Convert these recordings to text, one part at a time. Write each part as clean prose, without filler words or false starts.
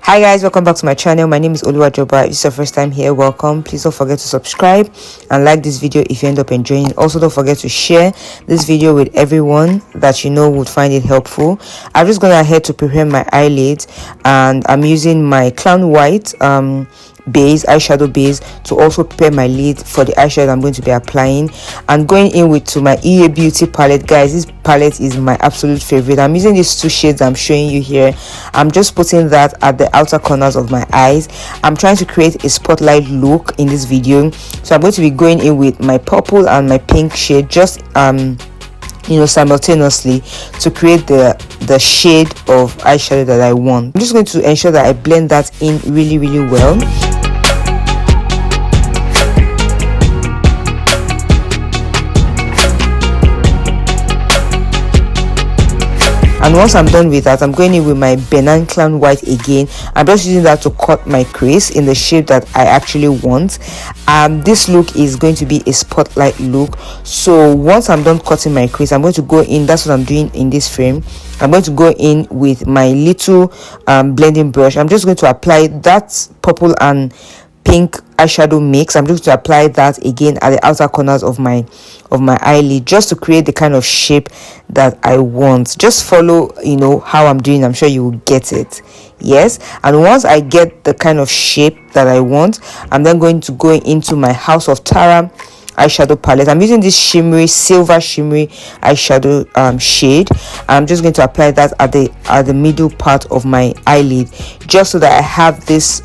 Hi guys, welcome back to my channel. My name is Oluwajoba. If this is your first time here, welcome. Please don't forget to subscribe and like this video if you end up enjoying it. Also, don't forget to share this video with everyone that you know would find it helpful. I'm just going ahead to prepare my eyelids, and I'm using my clown white base, eyeshadow base, to also prepare my lid for the eyeshadow I'm going to be applying. And going in with my EA Beauty palette, guys. This palette is my absolute favorite. I'm using these two shades I'm showing you here. I'm just putting that at the outer corners of my eyes. I'm trying to create a spotlight look in this video, so I'm going to be going in with my purple and my pink shade, just simultaneously, to create the shade of eyeshadow that I want. I'm just going to ensure that I blend that in really well. And once I'm done with that, I'm going in with my benign clown white again. I'm just using that to cut my crease in the shape that I actually want. This look is going to be a spotlight look. So once I'm done cutting my crease, I'm going to go in. That's what I'm doing in this frame. I'm going to go in with my little blending brush. I'm just going to apply that purple and pink eyeshadow mix. I'm just going to apply that again at the outer corners of my eyelid, just to create the kind of shape that I want. Just follow how I'm doing. I'm sure you will get it. Yes. And once I get the kind of shape that I want, I'm then going to go into my House of Tara eyeshadow palette. I'm using this silver shimmery eyeshadow shade. I'm just going to apply that at the middle part of my eyelid, just so that I have this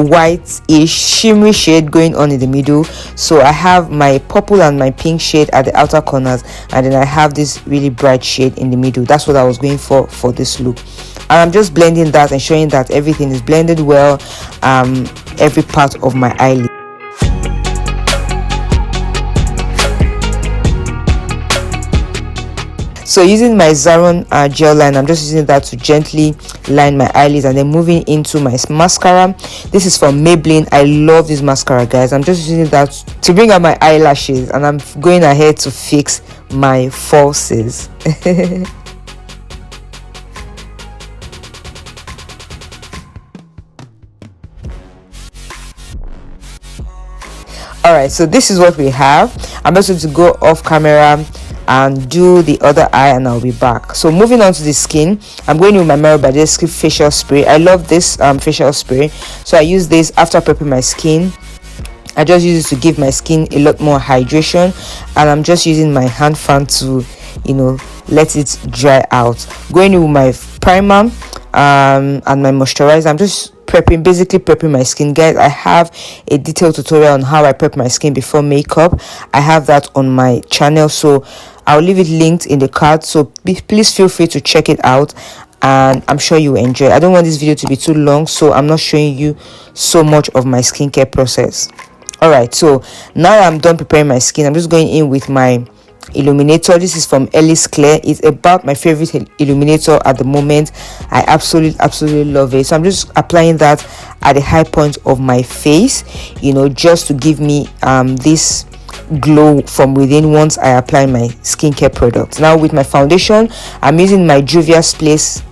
white-ish shimmery shade going on in the middle. So I have my purple and my pink shade at the outer corners, and then I have this really bright shade in the middle. That's what I was going for this look. And I'm just blending that, ensuring that everything is blended well, every part of my eyelid. So using my Zaron gel line, I'm just using that to gently line my eyelids, and then moving into my mascara. This is from Maybelline. I love this mascara, guys. I'm just using that to bring out my eyelashes, and I'm going ahead to fix my falsies. Alright, so this is what we have. I'm just going to go off camera and do the other eye, and I'll be back. So moving on to the skin, I'm going with my Mero by Day facial spray. I love this facial spray, so I use this after prepping my skin. I just use it to give my skin a lot more hydration, and I'm just using my hand fan to let it dry out. Going in with my primer and my moisturizer. I'm just basically prepping my skin, guys. I have a detailed tutorial on how I prep my skin before makeup. I have that on my channel, so I'll leave it linked in the card, so please feel free to check it out, and I'm sure you will enjoy. I don't want this video to be too long, so I'm not showing you so much of my skincare process. All right, so now that I'm done preparing my skin, I'm just going in with my illuminator. This is from Ellis Clear. It's about my favorite illuminator at the moment. I absolutely love it. So I'm just applying that at the high point of my face, just to give me this glow from within once I apply my skincare products. Now with my foundation, I'm using my Juvia's Place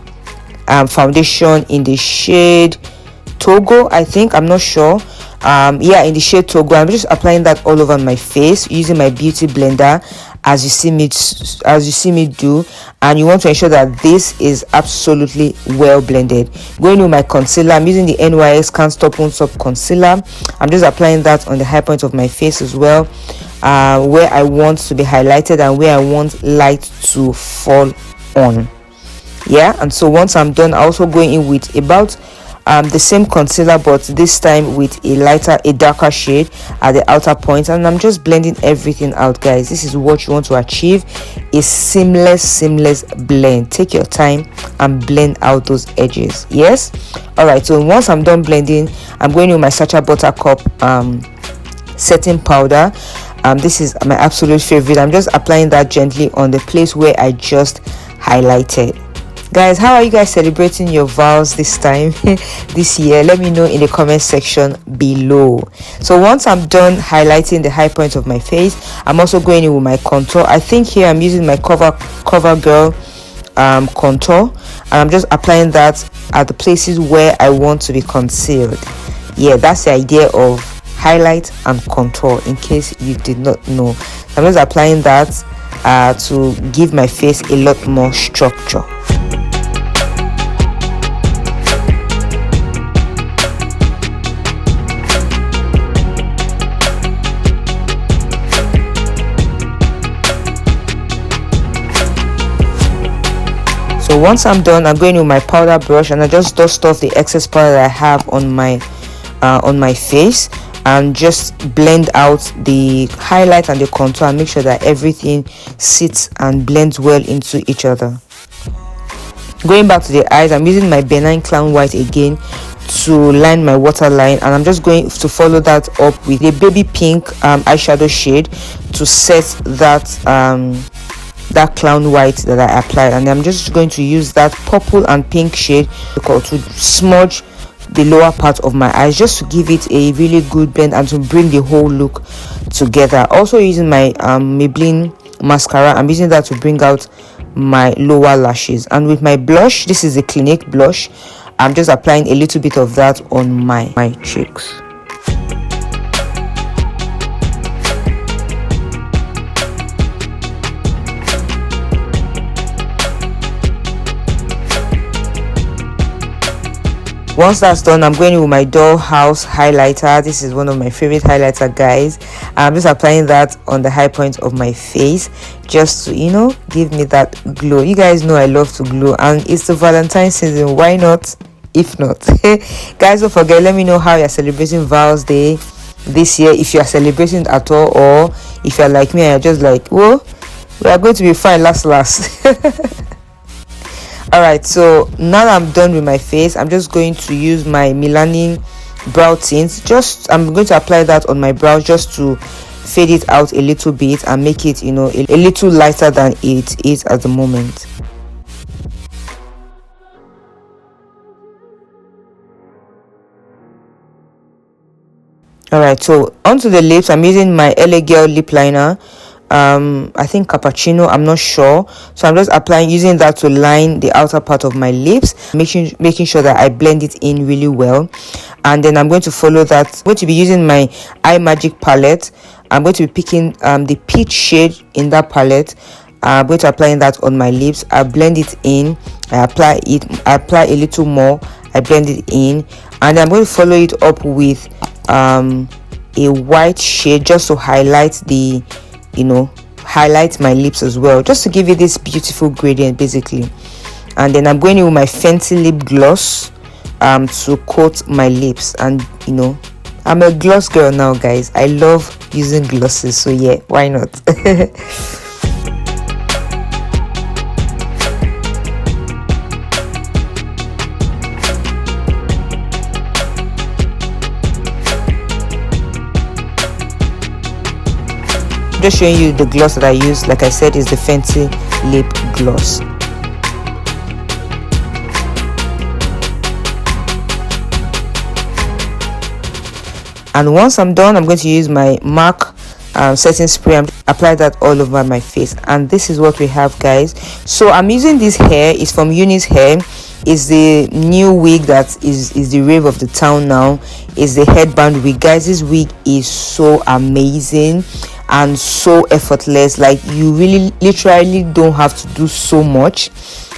foundation in the shade Togo, I think. I'm not sure. In the shade Togo. I'm just applying that all over my face using my beauty blender, as you see me do. And you want to ensure that this is absolutely well blended. Going with my concealer, I'm using the NYX Can't Stop Won't Stop concealer. I'm just applying that on the high point of my face as well, where I want to be highlighted and where I want light to fall on. And so once I'm done, I also going in with about the same concealer, but this time with a darker shade at the outer point, and I'm just blending everything out, guys. This is what you want to achieve, a seamless blend. Take your time and blend out those edges. Yes. All right, so once I'm done blending, I'm going with my Sacha Buttercup setting powder. This is my absolute favorite. I'm just applying that gently on the place where I just highlighted. Guys, how are you guys celebrating your vows this time this year? Let me know in the comment section below. So once I'm done highlighting the high point of my face, I'm also going in with my contour. I think here I'm using my CoverGirl contour, and I'm just applying that at the places where I want to be concealed. Yeah, that's the idea of highlight and contour, in case you did not know. I'm just applying that to give my face a lot more structure. So once I'm done, I'm going with my powder brush and I just dust off the excess powder that I have on my face, and just blend out the highlight and the contour and make sure that everything sits and blends well into each other. Going back to the eyes, I'm using my benign clown white again to line my waterline, and I'm just going to follow that up with a baby pink eyeshadow shade to set that clown white that I applied. And I'm just going to use that purple and pink shade to smudge the lower part of my eyes, just to give it a really good blend and to bring the whole look together. Also using my Maybelline mascara, I'm using that to bring out my lower lashes. And with my blush, this is a Clinique blush, I'm just applying a little bit of that on my cheeks. Once that's done, I'm going with my Dollhouse highlighter. This is one of my favorite highlighter, guys. I'm just applying that on the high point of my face, just to, you know, give me that glow. You guys know I love to glow, and it's the Valentine's season. Why not? If not, guys, don't forget, let me know how you're celebrating Val's Day this year, if you're celebrating at all, or if you're like me and you're just like, whoa, we are going to be fine last. Alright, so now that I'm done with my face, I'm just going to use my Milani brow tint. I'm going to apply that on my brows just to fade it out a little bit and make it, you know, a little lighter than it is at the moment. Alright, so onto the lips, I'm using my LA Girl lip liner. I think cappuccino, I'm not sure. So I'm just using that to line the outer part of my lips, making sure that I blend it in really well. And then I'm going to follow that. I'm going to be using my Eye Magic palette. I'm going to be picking the peach shade in that palette. I'm going to apply that on my lips. I blend it in. I apply a little more. I blend it in, and I'm going to follow it up with a white shade just to highlight highlight my lips as well, just to give it this beautiful gradient basically. And then I'm going in with my Fenty lip gloss to coat my lips. And you know, I'm a gloss girl now, guys. I love using glosses, so yeah, why not? Just showing you the gloss that I use. Like I said, is the Fenty lip gloss. And once I'm done, I'm going to use my MAC setting spray and apply that all over my face. And this is what we have, guys. So I'm using this hair. It's from Unice hair. It's the new wig that is the rave of the town now. It's the headband wig, guys. This wig is so amazing and so effortless. Like, you really literally don't have to do so much.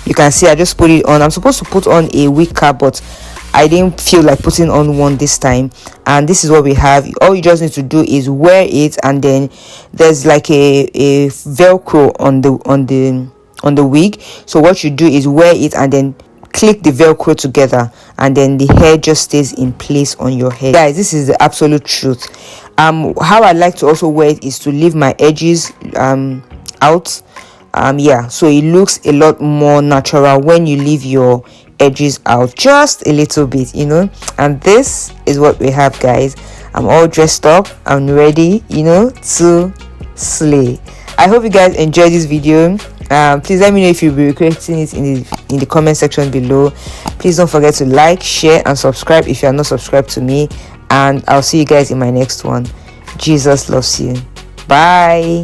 You can see I just put it on. I'm supposed to put on a wig cap, but I didn't feel like putting on one this time. And this is what we have. All you just need to do is wear it, and then there's like a velcro on the wig. So what you do is wear it and then click the velcro together, and then the hair just stays in place on your head. Guys, this is the absolute truth. How I like to also wear it is to leave my edges out. Yeah, so it looks a lot more natural when you leave your edges out just a little bit, you know. And this is what we have, guys. I'm all dressed up. I'm ready, you know, to slay. I hope you guys enjoyed this video. Please let me know if you'll be requesting it in the comment section below. Please don't forget to like, share, and subscribe if you are not subscribed to me. And I'll see you guys in my next one. Jesus loves you. Bye.